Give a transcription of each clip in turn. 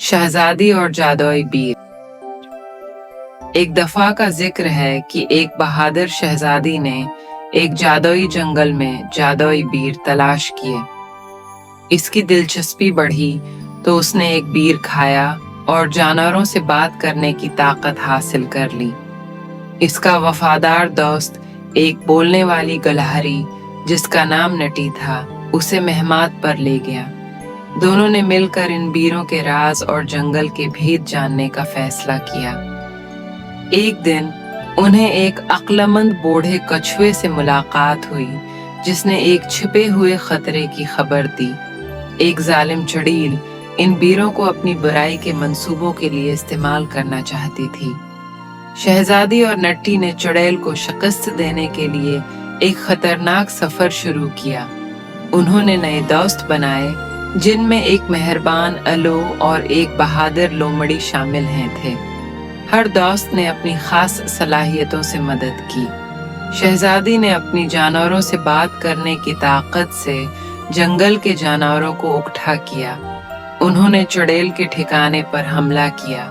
शहजादी और जादुई बीर। एक दफा का जिक्र है कि एक बहादुर शहजादी ने एक जादुई जंगल में जादुई बीर तलाश किए। इसकी दिलचस्पी बढ़ी तो उसने एक बीर खाया और जानवरों से बात करने की ताकत हासिल कर ली। इसका वफादार दोस्त एक बोलने वाली गलहरी जिसका नाम नटी था उसे मेहमान पर ले गया। दोनों ने मिलकर इन बीरों के राज और जंगल के भेद जानने का फैसला किया। एक दिन उन्हें एक अक्लमंद बूढ़े कछुए से मुलाकात हुई जिसने एक छिपे हुए खतरे की खबर दी। एक जालिम चुड़ैल इन बीरों को अपनी बुराई के मंसूबों के लिए इस्तेमाल करना चाहती थी। शहजादी और नट्टी ने चुड़ैल को शिकस्त देने के लिए एक खतरनाक सफर शुरू किया। उन्होंने नए दोस्त बनाए जिनमें एक मेहरबान अलो और एक बहादुर लोमड़ी शामिल हैं थे। हर दोस्त ने अपनी खास सलाहियतों से मदद की। शहजादी ने अपनी जानवरों से बात करने की ताकत से जंगल के जानवरों को इकट्ठा किया। उन्होंने चुड़ैल के ठिकाने पर हमला किया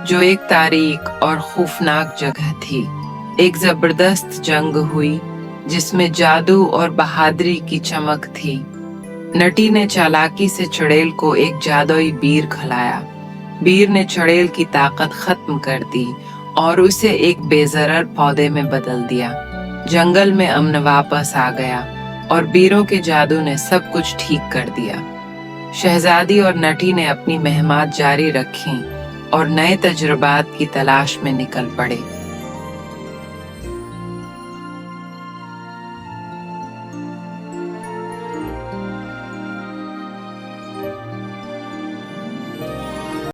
जो एक तारीक और खौफनाक जगह थी। एक जबरदस्त जंग हुई जिसमें जादू और बहादुरी की चमक थी। नटी ने चालाकी से चुड़ैल को एक जादुई बीर खिलाया। बीर ने चुड़ैल की ताकत खत्म कर दी और उसे एक बेजरर पौधे में बदल दिया। जंगल में अमन वापस आ गया और बीरों के जादू ने सब कुछ ठीक कर दिया। शहजादी और नटी ने अपनी मेहमान जारी रखी और नए तजुर्बात की तलाश में निकल पड़े।